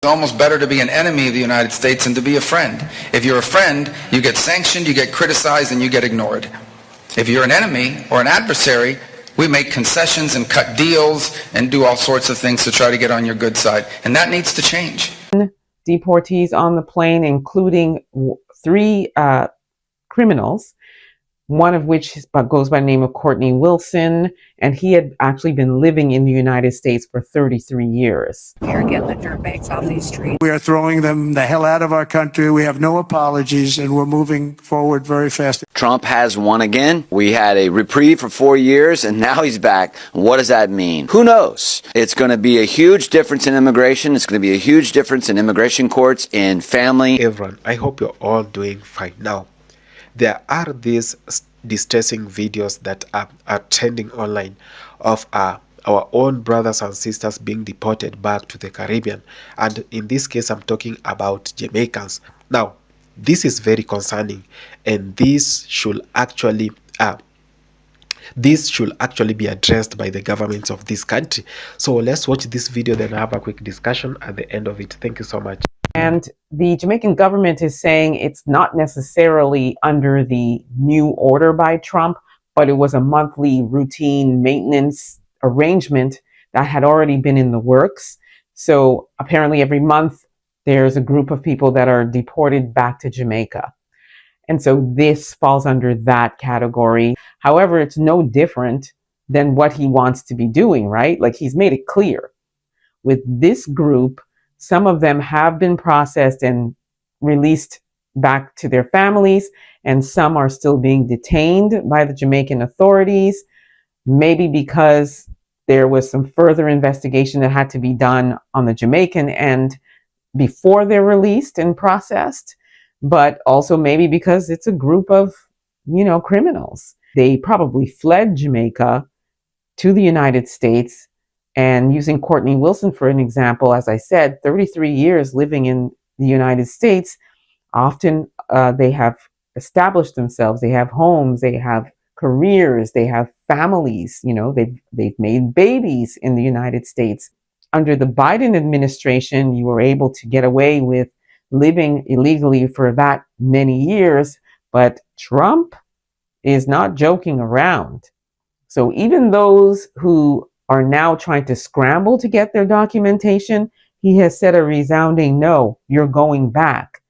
It's almost better to be an enemy of the United States than to be a friend. If you're a friend, you get sanctioned, you get criticized, and you get ignored. If you're an enemy or an adversary, we make concessions and cut deals and do all sorts of things to try to get on your good side. And that needs to change. Deportees on the plane, including three criminals, one of which goes by the name of Courtney Wilson, and he had actually been living in the United States for 33 years. We're getting the dirtbags off these streets. We are throwing them the hell out of our country. We have no apologies, and we're moving forward very fast. Trump has won again. We had a reprieve for 4 years, and now he's back. What does that mean? Who knows? It's going to be a huge difference in immigration. It's going to be a huge difference in immigration courts, in family. Everyone, I hope you're all doing fine. Now, there are these distressing videos that are trending online of our own brothers and sisters being deported back to the Caribbean, and in this case I'm talking about Jamaicans. Now, this is very concerning, and this should actually be addressed by the governments of this country. So let's watch this video, then have a quick discussion at the end of it. Thank you so much. And the Jamaican government is saying it's not necessarily under the new order by Trump, but it was a monthly routine maintenance arrangement that had already been in the works. So apparently every month there's a group of people that are deported back to Jamaica. And so this falls under that category. However, it's no different than what he wants to be doing, right? Like, he's made it clear. With this group, some of them have been processed and released back to their families, and some are still being detained by the Jamaican authorities, maybe because there was some further investigation that had to be done on the Jamaican end before they're released and processed, but also maybe because it's a group of, criminals. They probably fled Jamaica to the United States. And using Courtney Wilson for an example, as I said, 33 years living in the United States, often they have established themselves. They have homes, they have careers, they have families, they've made babies in the United States. Under the Biden administration, you were able to get away with living illegally for that many years, but Trump is not joking around. So even those who are now trying to scramble to get their documentation, he has said a resounding no, you're going back.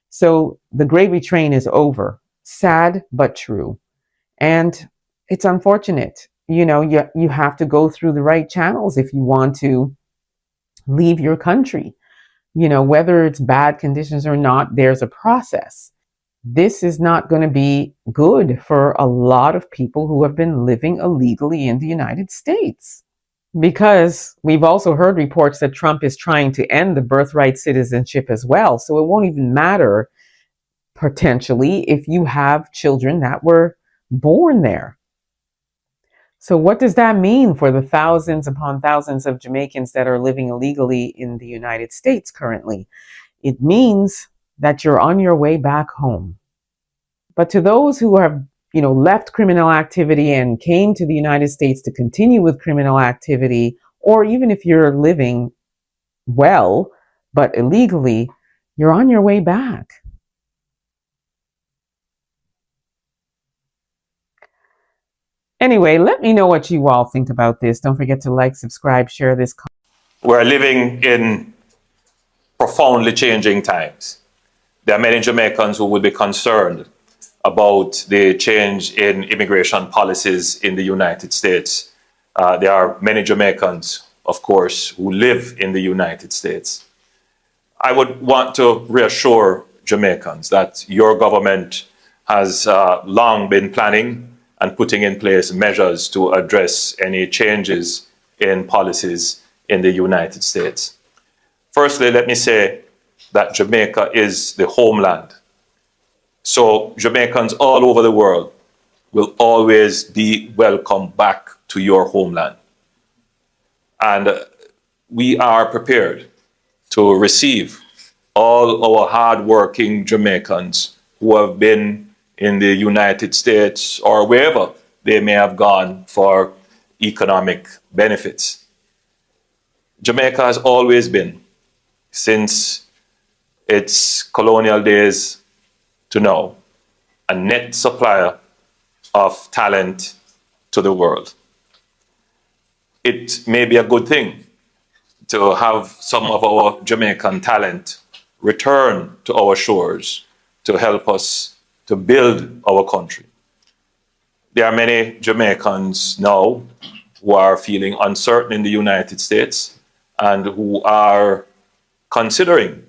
So the gravy train is over. Sad, but true. And it's unfortunate. You have to go through the right channels if you want to leave your country. Whether it's bad conditions or not, there's a process. This is not going to be good for a lot of people who have been living illegally in the United States. Because we've also heard reports that Trump is trying to end the birthright citizenship as well. So it won't even matter, potentially, if you have children that were born there. So what does that mean for the thousands upon thousands of Jamaicans that are living illegally in the United States currently? It means that you're on your way back home. But to those who have left criminal activity and came to the United States to continue with criminal activity, or even if you're living well, but illegally, you're on your way back. Anyway, let me know what you all think about this. Don't forget to like, subscribe, share this. We're living in profoundly changing times. There are many Jamaicans who would be concerned about the change in immigration policies in the United States. There are many Jamaicans, of course, who live in the United States. I would want to reassure Jamaicans that your government has long been planning and putting in place measures to address any changes in policies in the United States. Firstly, let me say that Jamaica is the homeland. So Jamaicans all over the world will always be welcome back to your homeland. And we are prepared to receive all our hardworking Jamaicans who have been in the United States or wherever they may have gone for economic benefits. Jamaica has always been since its colonial days to now, a net supplier of talent to the world. It may be a good thing to have some of our Jamaican talent return to our shores to help us to build our country. There are many Jamaicans now who are feeling uncertain in the United States and who are considering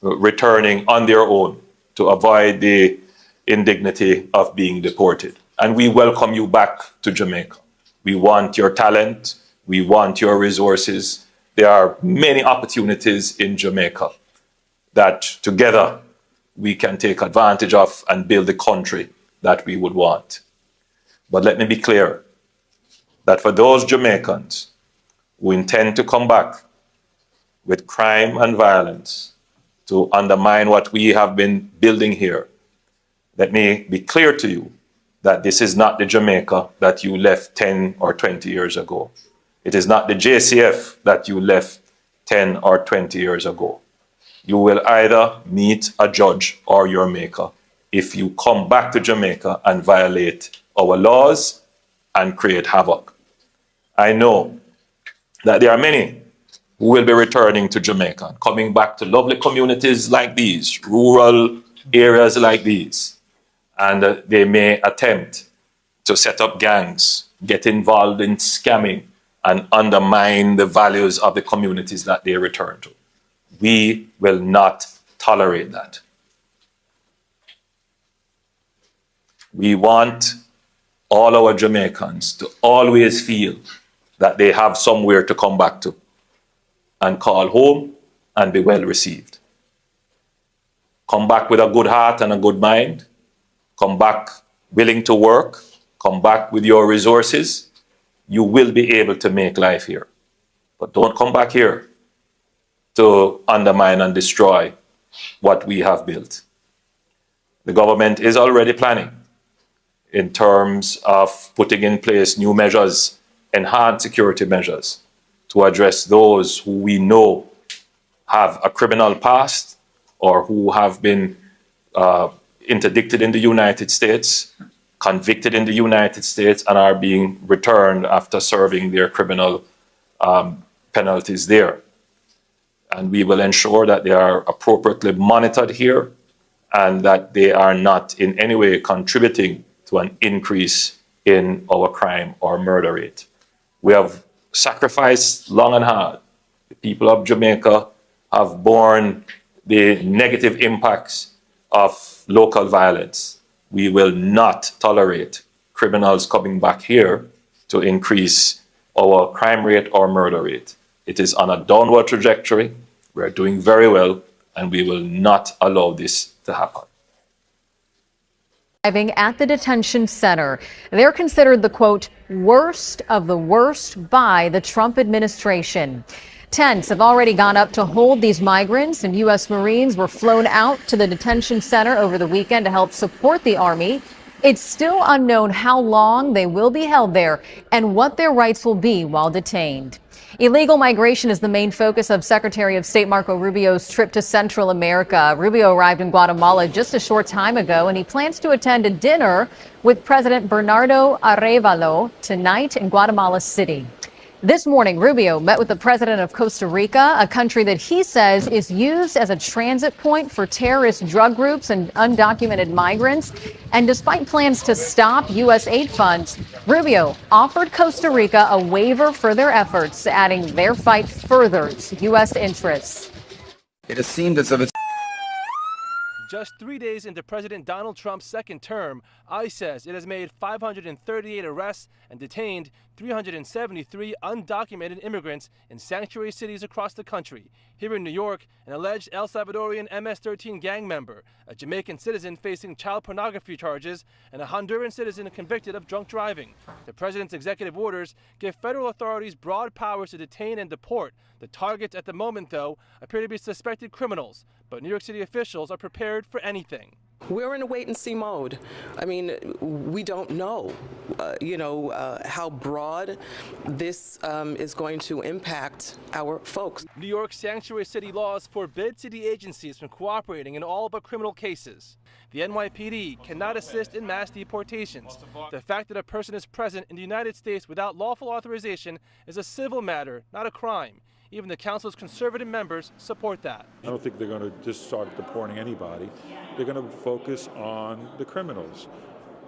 returning on their own to avoid the indignity of being deported. And we welcome you back to Jamaica. We want your talent. We want your resources. There are many opportunities in Jamaica that together we can take advantage of and build the country that we would want. But let me be clear that for those Jamaicans who intend to come back with crime and violence to undermine what we have been building here, let me be clear to you that this is not the Jamaica that you left 10 or 20 years ago. It is not the JCF that you left 10 or 20 years ago. You will either meet a judge or your maker if you come back to Jamaica and violate our laws and create havoc. I know that there are many who will be returning to Jamaica, coming back to lovely communities like these, rural areas like these, and they may attempt to set up gangs, get involved in scamming, and undermine the values of the communities that they return to. We will not tolerate that. We want all our Jamaicans to always feel that they have somewhere to come back to and call home and be well received. Come back with a good heart and a good mind. Come back willing to work. Come back with your resources. You will be able to make life here. But don't come back here to undermine and destroy what we have built. The government is already planning in terms of putting in place new measures, enhanced security measures, to address those who we know have a criminal past or who have been interdicted in the United States, convicted in the United States, and are being returned after serving their criminal penalties there. And we will ensure that they are appropriately monitored here and that they are not in any way contributing to an increase in our crime or murder rate. We have sacrificed long and hard. The people of Jamaica have borne the negative impacts of local violence. We will not tolerate criminals coming back here to increase our crime rate or murder rate. It is on a downward trajectory. We're doing very well, and we will not allow this to happen. Arriving at the detention center, they're considered the, quote, worst of the worst by the Trump administration. Tents have already gone up to hold these migrants, and U.S. Marines were flown out to the detention center over the weekend to help support the Army. It's still unknown how long they will be held there and what their rights will be while detained. Illegal migration is the main focus of Secretary of State Marco Rubio's trip to Central America. Rubio arrived in Guatemala just a short time ago, and he plans to attend a dinner with President Bernardo Arévalo tonight in Guatemala City. This morning, Rubio met with the president of Costa Rica, a country that he says is used as a transit point for terrorist drug groups and undocumented migrants. And despite plans to stop U.S. aid funds, Rubio offered Costa Rica a waiver for their efforts, adding their fight furthers U.S. interests. It has seemed as if it's Just 3 days into President Donald Trump's second term, ICE says it has made 538 arrests and detained 373 undocumented immigrants in sanctuary cities across the country. Here in New York, an alleged El Salvadorian MS-13 gang member, a Jamaican citizen facing child pornography charges, and a Honduran citizen convicted of drunk driving. The president's executive orders give federal authorities broad powers to detain and deport. The targets at the moment, though, appear to be suspected criminals, but New York City officials are prepared prepared for anything. We're in a wait-and-see mode. I mean, we don't know, how broad this is going to impact our folks. New York's sanctuary city laws forbid city agencies from cooperating in all but criminal cases. The NYPD cannot assist in mass deportations. The fact that a person is present in the United States without lawful authorization is a civil matter, not a crime. Even the council's conservative members support that. I don't think they're going to just start deporting anybody. They're going to focus on the criminals.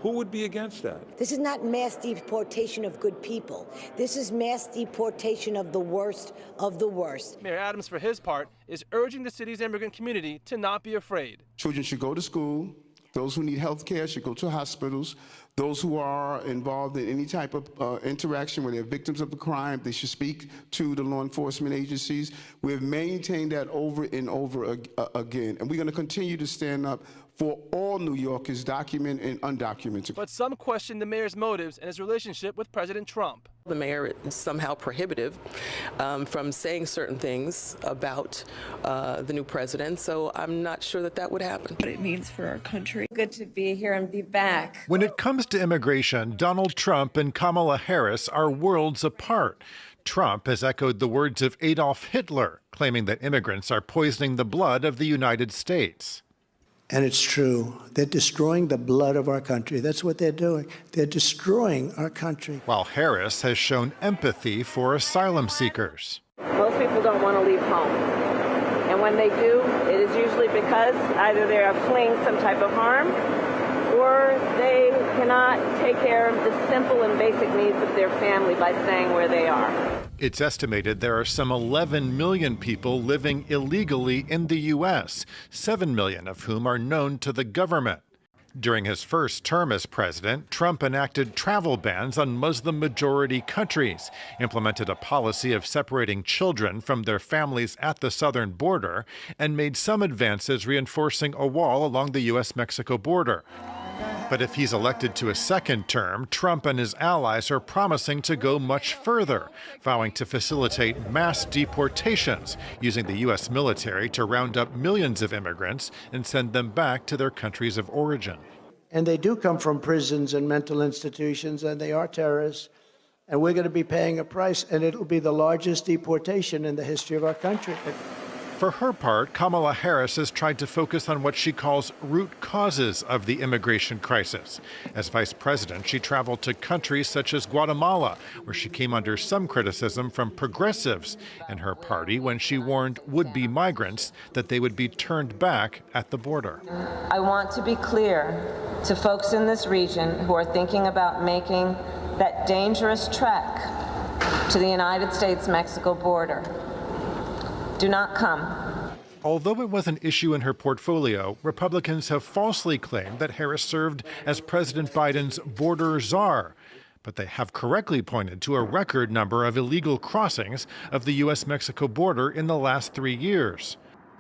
Who would be against that? This is not mass deportation of good people. This is mass deportation of the worst of the worst. Mayor Adams, for his part, is urging the city's immigrant community to not be afraid. Children should go to school. Those who need health care should go to hospitals. Those who are involved in any type of interaction where they're victims of a crime, they should speak to the law enforcement agencies. We've maintained that over and over again, and we're going to continue to stand up for all New Yorkers, documented and undocumented. But some question the mayor's motives and his relationship with President Trump. The mayor is somehow prohibited from saying certain things about the new president, so I'm not sure that would happen. What it means for our country. Good to be here and be back. When it comes to immigration, Donald Trump and Kamala Harris are worlds apart. Trump has echoed the words of Adolf Hitler, claiming that immigrants are poisoning the blood of the United States. And it's true. They're destroying the blood of our country. That's what they're doing. They're destroying our country. While Harris has shown empathy for asylum seekers. Most people don't want to leave home. And when they do, it is usually because either they are fleeing some type of harm or they cannot take care of the simple and basic needs of their family by staying where they are. It's estimated there are some 11 million people living illegally in the U.S., 7 million of whom are known to the government. During his first term as president, Trump enacted travel bans on Muslim-majority countries, implemented a policy of separating children from their families at the southern border, and made some advances reinforcing a wall along the U.S.-Mexico border. But if he's elected to a second term, Trump and his allies are promising to go much further, vowing to facilitate mass deportations, using the U.S. military to round up millions of immigrants and send them back to their countries of origin. And they do come from prisons and mental institutions, and they are terrorists. And we're going to be paying a price, and it'll be the largest deportation in the history of our country. For her part, Kamala Harris has tried to focus on what she calls root causes of the immigration crisis. As vice president, she traveled to countries such as Guatemala, where she came under some criticism from progressives in her party when she warned would-be migrants that they would be turned back at the border. I want to be clear to folks in this region who are thinking about making that dangerous trek to the United States-Mexico border. Do not come. Although it was an issue in her portfolio, Republicans have falsely claimed that Harris served as President Biden's border czar. But they have correctly pointed to a record number of illegal crossings of the U.S.-Mexico border in the last 3 years.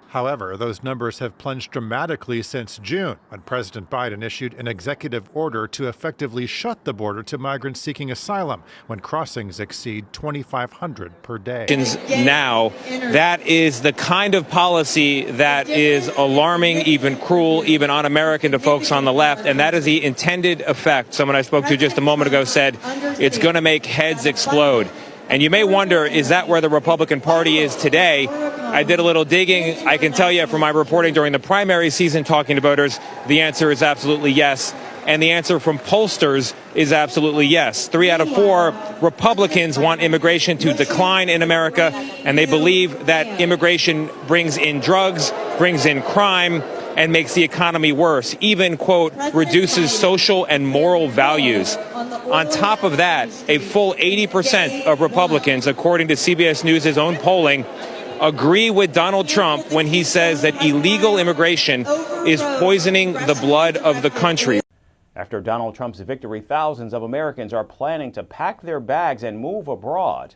However, those numbers have plunged dramatically since June, when President Biden issued an executive order to effectively shut the border to migrants seeking asylum when crossings exceed 2,500 per day. Now, that is the kind of policy that is alarming, even cruel, even un-American to folks on the left, and that is the intended effect. Someone I spoke to just a moment ago said it's going to make heads explode. And you may wonder, is that where the Republican Party is today? I did a little digging. I can tell you from my reporting during the primary season talking to voters, the answer is absolutely yes. And the answer from pollsters is absolutely yes. 3 out of 4 Republicans want immigration to decline in America, and they believe that immigration brings in drugs, brings in crime, and makes the economy worse, even, quote, reduces social and moral values. On top of that, a full 80% of Republicans, according to CBS News' own polling, agree with Donald Trump when he says that illegal immigration is poisoning the blood of the country. After Donald Trump's victory, thousands of Americans are planning to pack their bags and move abroad.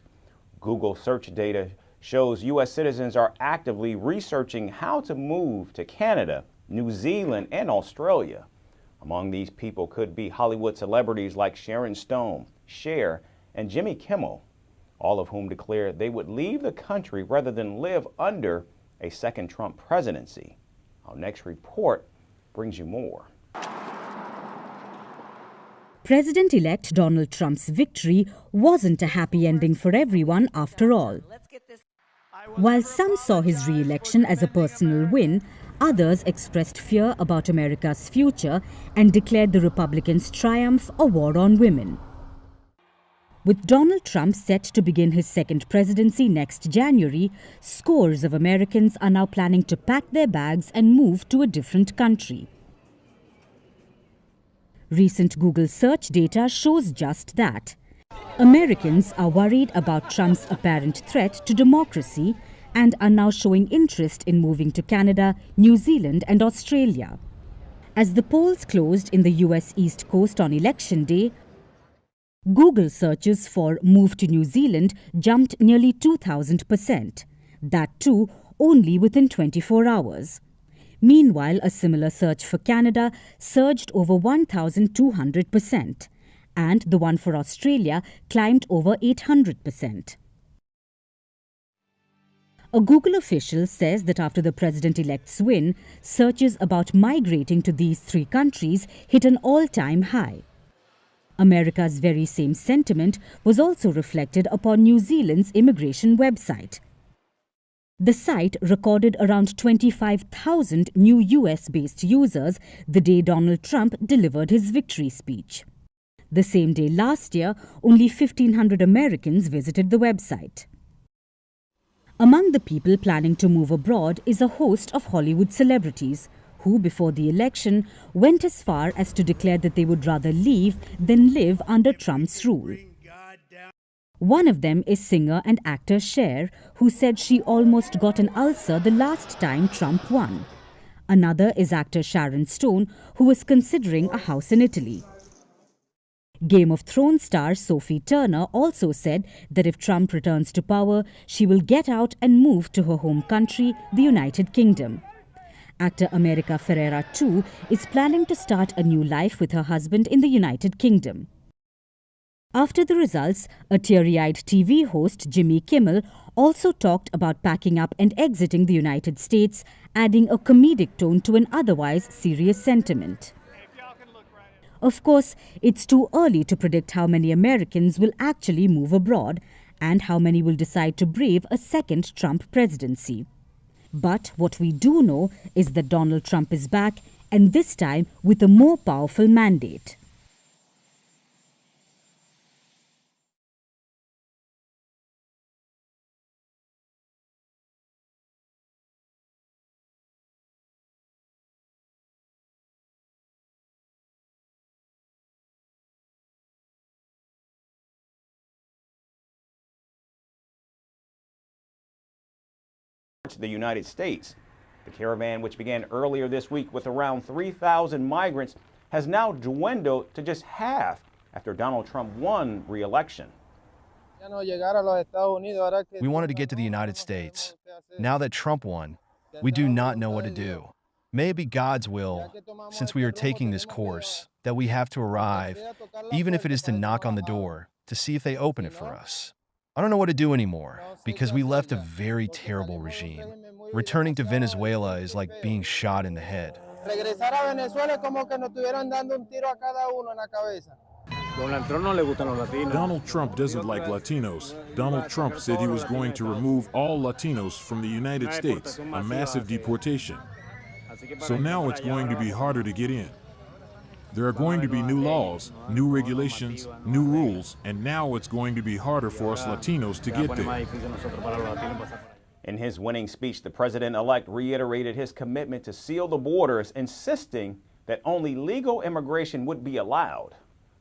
Google search data shows U.S. citizens are actively researching how to move to Canada, New Zealand, and Australia. Among these people could be Hollywood celebrities like Sharon Stone, Cher, and Jimmy Kimmel, all of whom declared they would leave the country rather than live under a second Trump presidency. Our next report brings you more. President-elect Donald Trump's victory wasn't a happy ending for everyone after all. While some saw his re-election as a personal win, others expressed fear about America's future and declared the Republicans' triumph a war on women. With Donald Trump set to begin his second presidency next January, scores of Americans are now planning to pack their bags and move to a different country. Recent Google search data shows just that. Americans are worried about Trump's apparent threat to democracy and are now showing interest in moving to Canada, New Zealand and Australia. As the polls closed in the US East Coast on Election Day, Google searches for move to New Zealand jumped nearly 2,000%. That too, only within 24 hours. Meanwhile, a similar search for Canada surged over 1,200%, and the one for Australia climbed over 800%. A Google official says that after the president-elect's win, searches about migrating to these three countries hit an all-time high. America's very same sentiment was also reflected upon New Zealand's immigration website. The site recorded around 25,000 new US-based users the day Donald Trump delivered his victory speech. The same day last year, only 1,500 Americans visited the website. Among the people planning to move abroad is a host of Hollywood celebrities who, before the election, went as far as to declare that they would rather leave than live under Trump's rule. One of them is singer and actor Cher, who said she almost got an ulcer the last time Trump won. Another is actor Sharon Stone, who is considering a house in Italy. Game of Thrones star Sophie Turner also said that if Trump returns to power, she will get out and move to her home country, the United Kingdom. Actor America Ferrera, too, is planning to start a new life with her husband in the United Kingdom. After the results, a teary-eyed TV host, Jimmy Kimmel, also talked about packing up and exiting the United States, adding a comedic tone to an otherwise serious sentiment. Of course, it's too early to predict how many Americans will actually move abroad and how many will decide to brave a second Trump presidency. But what we do know is that Donald Trump is back, and this time with a more powerful mandate. The United States. The caravan, which began earlier this week with around 3,000 migrants, has now dwindled to just half after Donald Trump won re-election. We wanted to get to the United States. Now that Trump won, we do not know what to do. May it be God's will, since we are taking this course, that we have to arrive, even if it is to knock on the door, to see if they open it for us. I don't know what to do anymore, because we left a very terrible regime. Returning to Venezuela is like being shot in the head. Donald Trump doesn't like Latinos. Donald Trump said he was going to remove all Latinos from the United States, a massive deportation. So now it's going to be harder to get in. There are going to be new laws, new regulations, new rules, and now it's going to be harder for us Latinos to get there. In his winning speech, the president-elect reiterated his commitment to seal the borders, insisting that only legal immigration would be allowed.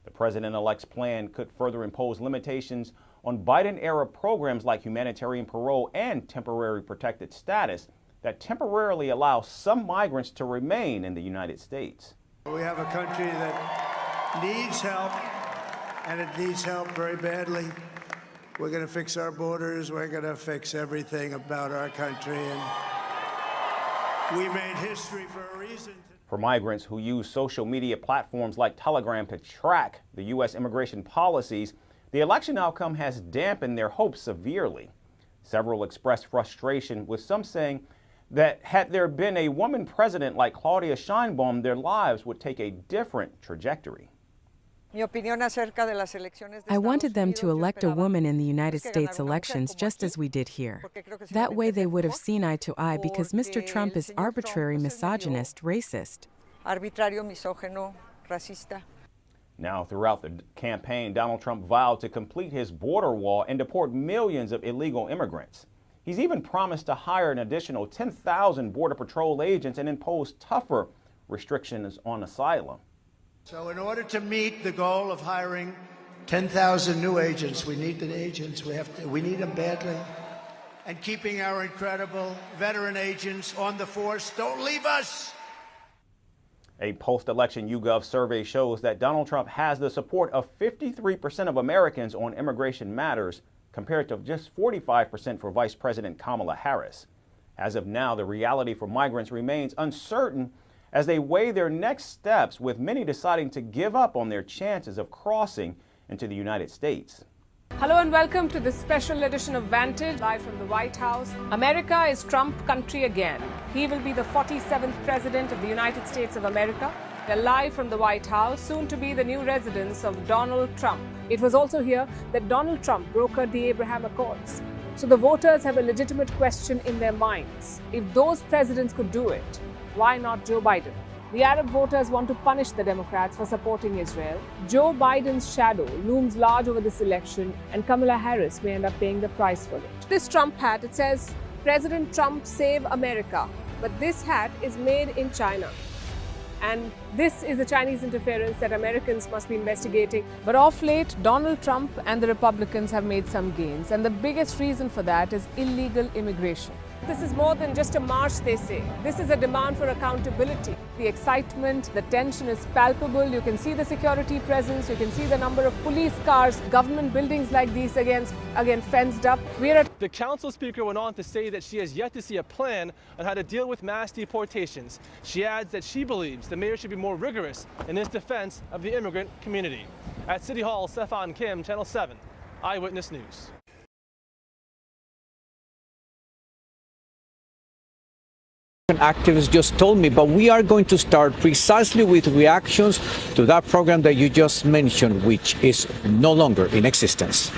The president-elect's plan could further impose limitations on Biden-era programs like humanitarian parole and temporary protected status that temporarily allow some migrants to remain in the United States. We have a country that needs help, and it needs help very badly. We're going to fix our borders. We're going to fix everything about our country, and we made history for a reason. For migrants who use social media platforms like Telegram to track the U.S. immigration policies, the election outcome has dampened their hopes severely. Several expressed frustration, with some saying that had there been a woman president like Claudia Sheinbaum, their lives would take a different trajectory. I wanted them to elect a woman in the United States elections just as we did here. That way they would have seen eye to eye because Mr. Trump is arbitrary, misogynist, racist. Now, throughout the campaign, Donald Trump vowed to complete his border wall and deport millions of illegal immigrants. He's even promised to hire an additional 10,000 Border Patrol agents and impose tougher restrictions on asylum. So in order to meet the goal of hiring 10,000 new agents, we need the agents. We need them badly. And keeping our incredible veteran agents on the force. Don't leave us. A post-election YouGov survey shows that Donald Trump has the support of 53% of Americans on immigration matters, compared to just 45% for Vice President Kamala Harris. As of now, the reality for migrants remains uncertain as they weigh their next steps, with many deciding to give up on their chances of crossing into the United States. Hello and welcome to this special edition of Vantage, live from the White House. America is Trump country again. He will be the 47th President of the United States of America. They're live from the White House, soon to be the new residence of Donald Trump. It was also here that Donald Trump brokered the Abraham Accords. So the voters have a legitimate question in their minds. If those presidents could do it, why not Joe Biden? The Arab voters want to punish the Democrats for supporting Israel. Joe Biden's shadow looms large over this election, and Kamala Harris may end up paying the price for it. This Trump hat, it says, President Trump save America. But this hat is made in China. And this is the Chinese interference that Americans must be investigating. But of late, Donald Trump and the Republicans have made some gains. And the biggest reason for that is illegal immigration. This is more than just a march, they say. This is a demand for accountability. The excitement, the tension is palpable. You can see the security presence. You can see the number of police cars, government buildings like these again fenced up. The council speaker went on to say that she has yet to see a plan on how to deal with mass deportations. She adds that she believes the mayor should be more rigorous in his defense of the immigrant community. At City Hall, Stefan Kim, Channel 7, Eyewitness News. Activists just told me, but we are going to start precisely with reactions to that program that you just mentioned, which is no longer in existence.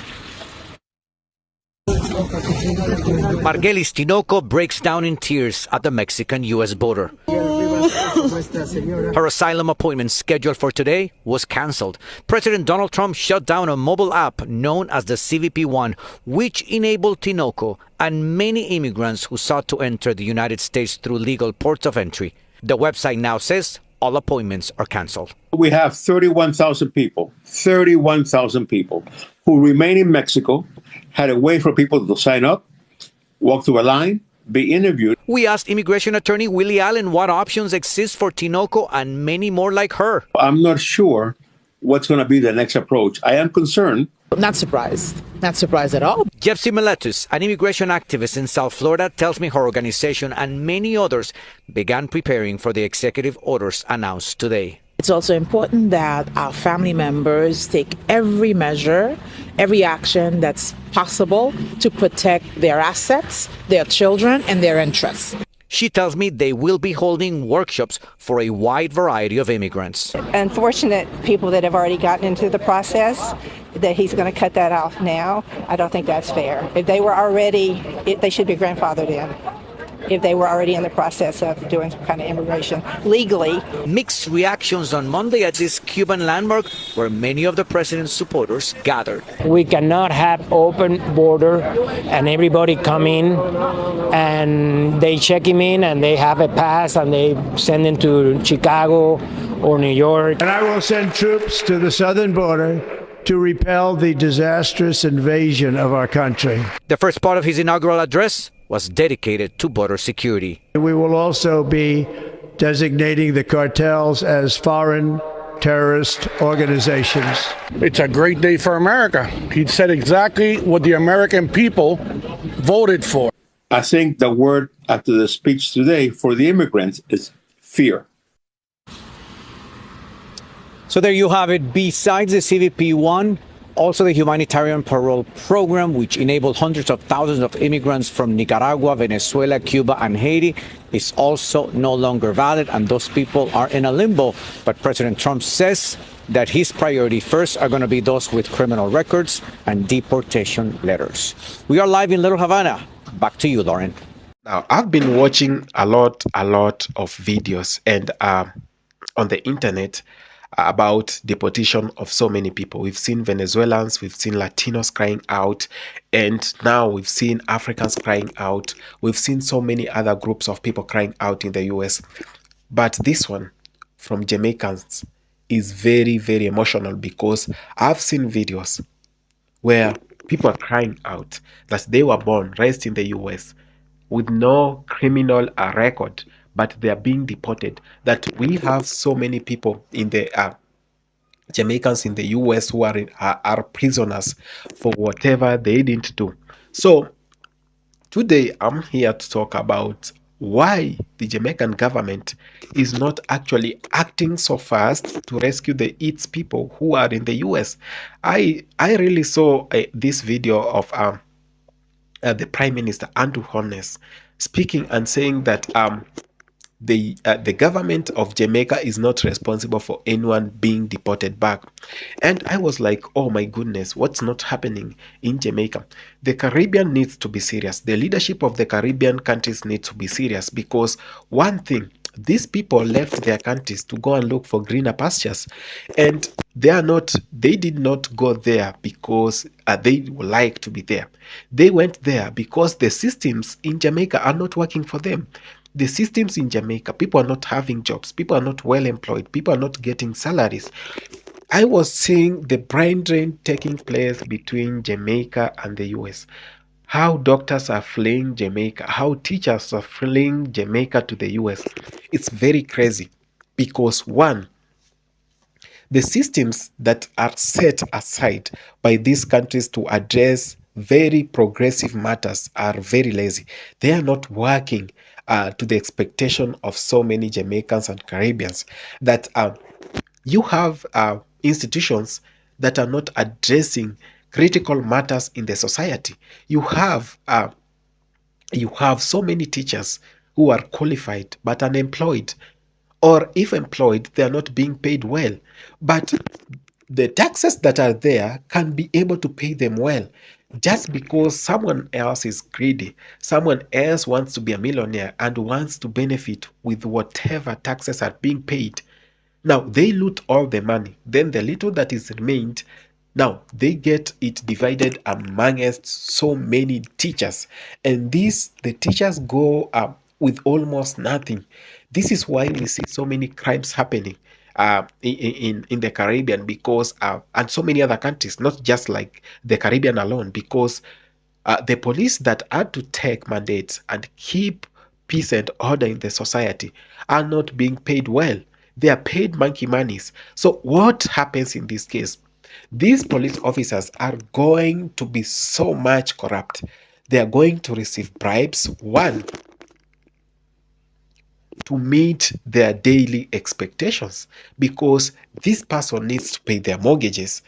Margelis Tinoco breaks down in tears at the Mexican-U.S. border. Her asylum appointment scheduled for today was canceled. President Donald Trump shut down a mobile app known as the CBP-1, which enabled Tinoco and many immigrants who sought to enter the United States through legal ports of entry. The website now says all appointments are canceled. We have 31,000 people who remain in Mexico, had a way for people to sign up, walk through a line, be interviewed. We asked immigration attorney Willie Allen what options exist for Tinoco and many more like her. I'm not sure what's going to be the next approach. I am concerned. Not surprised at all. Jepsy Meletus, an immigration activist in South Florida, tells me her organization and many others began preparing for the executive orders announced today. It's also important that our family members take every measure, every action that's possible to protect their assets, their children, and their interests. She tells me they will be holding workshops for a wide variety of immigrants. Unfortunate people that have already gotten into the process, that he's going to cut that off now. I don't think that's fair. If they were already, they should be grandfathered in. If they were already in the process of doing some kind of immigration legally. Mixed reactions on Monday at this Cuban landmark where many of the president's supporters gathered. We cannot have open border and everybody come in and they check him in and they have a pass and they send him to Chicago or New York. And I will send troops to the southern border to repel the disastrous invasion of our country. The first part of his inaugural address was dedicated to border security. We will also be designating the cartels as foreign terrorist organizations. It's a great day for America. He said exactly what the American people voted for. I think the word after the speech today for the immigrants is fear. So there you have it. Besides the CBP-1, Also, the humanitarian parole program, which enabled hundreds of thousands of immigrants from Nicaragua, Venezuela, Cuba, and Haiti, is also no longer valid, and those people are in a limbo. But President Trump says that his priority first are going to be those with criminal records and deportation letters. We are live in Little Havana. Back to you, Lauren. Now, I've been watching a lot of videos and on the internet about deportation of so many people. We've seen Venezuelans, we've seen Latinos crying out, and now we've seen Africans crying out. We've seen so many other groups of people crying out in the US. But this one from Jamaicans is very, very emotional, because I've seen videos where people are crying out that they were born, raised in the US with no criminal record, but they are being deported. That we have so many people in the Jamaicans in the US who are prisoners for whatever they didn't do. So today I'm here to talk about why the Jamaican government is not actually acting so fast to rescue its people who are in the US. I really saw this video of the Prime Minister Andrew Holness speaking and saying that the government of Jamaica is not responsible for anyone being deported back. And I was like, oh my goodness, what's not happening in Jamaica? The Caribbean needs to be serious. The leadership of the Caribbean countries need to be serious, because one thing, these people left their countries to go and look for greener pastures, and they did not go there because they like to be there. They went there because the systems in Jamaica are not working for them. The systems in Jamaica, people are not having jobs, people are not well employed, people are not getting salaries. I was seeing the brain drain taking place between Jamaica and the US. How doctors are fleeing Jamaica, how teachers are fleeing Jamaica to the US. It's very crazy, because one, the systems that are set aside by these countries to address very progressive matters are very lazy. They are not working to the expectation of so many Jamaicans and Caribbeans. That you have institutions that are not addressing critical matters in the society. You have so many teachers who are qualified but unemployed, or if employed, they are not being paid well. But the taxes that are there can be able to pay them well. Just because someone else is greedy, someone else wants to be a millionaire and wants to benefit with whatever taxes are being paid. Now, they loot all the money. Then the little that is remained, now they get it divided amongst so many teachers. And the teachers go up with almost nothing. This is why we see so many crimes happening in the Caribbean, because and so many other countries, not just like the Caribbean alone, because the police that are to take mandates and keep peace and order in the society are not being paid well. They are paid monkey monies. So what happens in this case? These police officers are going to be so much corrupt. They are going to receive bribes, one, to meet their daily expectations, because this person needs to pay their mortgages.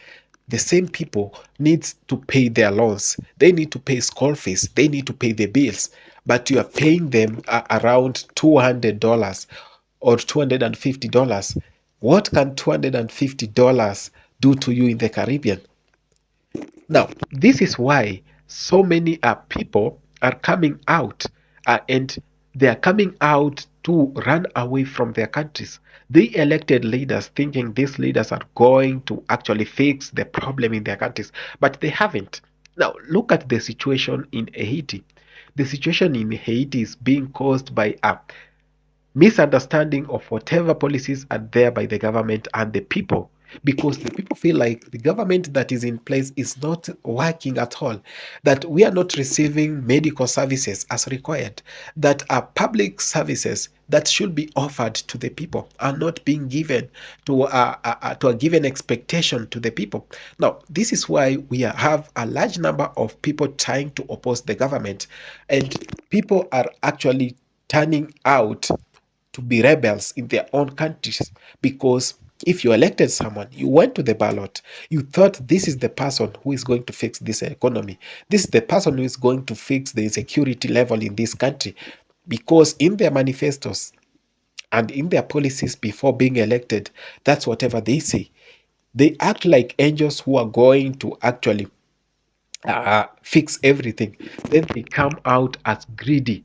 The same people needs to pay their loans. They need to pay school fees. They need to pay the bills. But you are paying them around $200 or $250. What can $250 do to you in the Caribbean? Now, this is why so many people are coming out, and they are coming out to run away from their countries. They elected leaders thinking these leaders are going to actually fix the problem in their countries, but they haven't. Now, look at the situation in Haiti. The situation in Haiti is being caused by a misunderstanding of whatever policies are there by the government and the people, because the people feel like the government that is in place is not working at all, that we are not receiving medical services as required, that are public services that should be offered to the people are not being given to a given expectation to the people. Now, this is why we have a large number of people trying to oppose the government, and people are actually turning out to be rebels in their own countries, because If you elected someone, you went to the ballot, you thought this is the person who is going to fix this economy. This is the person who is going to fix the insecurity level in this country. Because in their manifestos and in their policies before being elected, that's whatever they say. They act like angels who are going to actually fix everything. Then they come out as greedy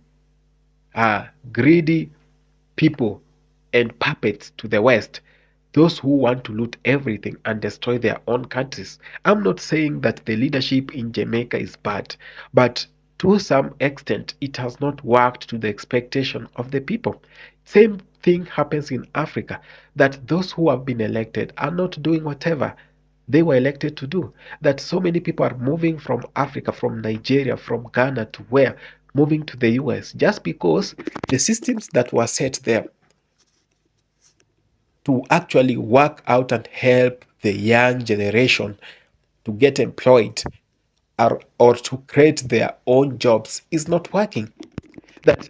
people and puppets to the West, those who want to loot everything and destroy their own countries. I'm not saying that the leadership in Jamaica is bad, but to some extent, it has not worked to the expectation of the people. Same thing happens in Africa, that those who have been elected are not doing whatever they were elected to do. That so many people are moving from Africa, from Nigeria, from Ghana to where? Moving to the US, just because the systems that were set there to actually work out and help the young generation to get employed or to create their own jobs is not working. That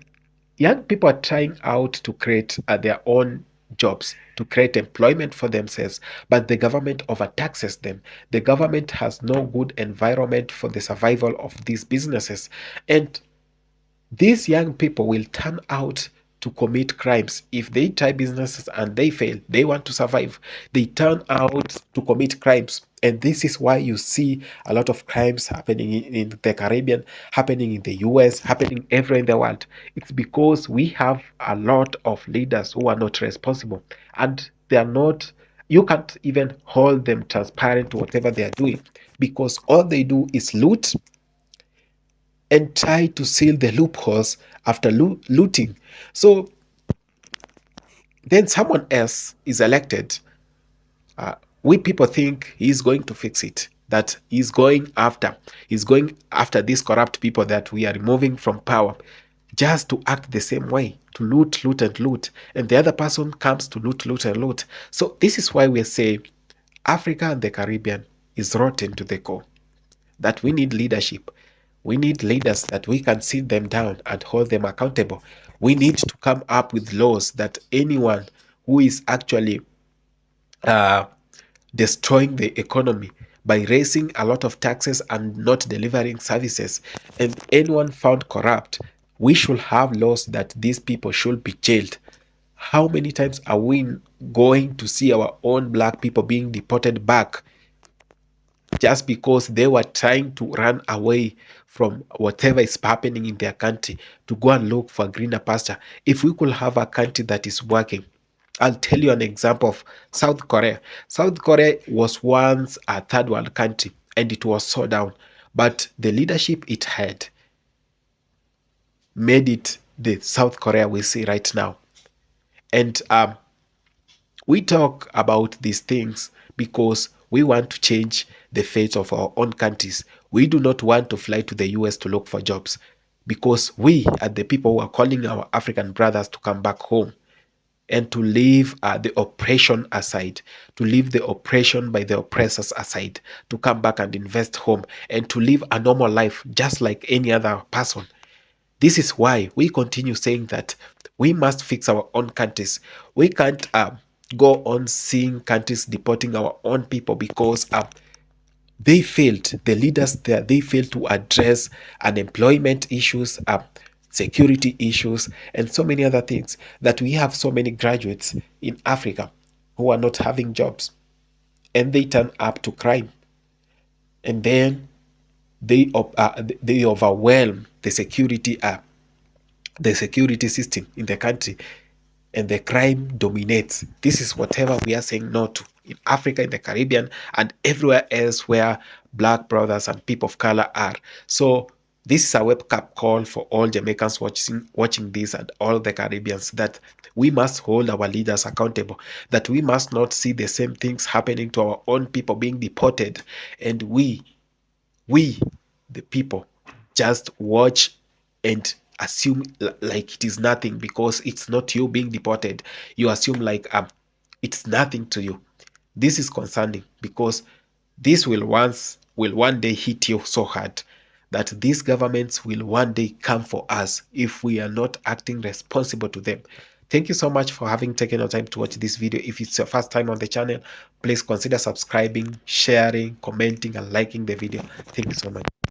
young people are trying out to create their own jobs, to create employment for themselves, but the government overtaxes them. The government has no good environment for the survival of these businesses. And these young people will turn out to commit crimes. If they try businesses and they fail, they want to survive, they turn out to commit crimes. And this is why you see a lot of crimes happening in the Caribbean, happening in the US, happening everywhere in the world. It's because we have a lot of leaders who are not responsible, and they are not, you can't even hold them transparent to whatever they are doing, because all they do is loot and try to seal the loopholes after looting. So then someone else is elected. We people think he's going to fix it, that he's going after these corrupt people that we are removing from power, just to act the same way, to loot, and loot. And the other person comes to loot, and loot. So this is why we say Africa and the Caribbean is rotten to the core, that we need leadership. We need leaders that we can sit them down and hold them accountable. We need to come up with laws that anyone who is actually destroying the economy by raising a lot of taxes and not delivering services, and anyone found corrupt, we should have laws that these people should be jailed. How many times are we going to see our own black people being deported back just because they were trying to run away from whatever is happening in their country to go and look for greener pasture? If we could have a country that is working, I'll tell you an example of South Korea. South Korea was once a third world country and it was so down, but the leadership it had made it the South Korea we see right now. And we talk about these things because we want to change the fate of our own countries. We do not want to fly to the US to look for jobs, because we are the people who are calling our African brothers to come back home and to leave the oppression aside, to leave the oppression by the oppressors aside, to come back and invest home and to live a normal life just like any other person. This is why we continue saying that we must fix our own countries. We can't go on seeing countries deporting our own people because they failed. The leaders there, they failed to address unemployment issues, security issues, and so many other things, that we have so many graduates in Africa who are not having jobs, and they turn up to crime, and then they overwhelm the security system in the country, and the crime dominates. This is whatever we are saying no to in Africa, in the Caribbean, and everywhere else where black brothers and people of color are. So this is a wake-up call for all Jamaicans watching this, and all the Caribbeans, that we must hold our leaders accountable, that we must not see the same things happening to our own people being deported, and we, the people, just watch and assume like it is nothing, because it's not you being deported. You assume like it's nothing to you. This is concerning, because this will one day hit you so hard, that these governments will one day come for us if we are not acting responsible to them. Thank you so much for having taken your time to watch this video. If it's your first time on the channel, please consider subscribing, sharing, commenting, and liking the video. Thank you so much.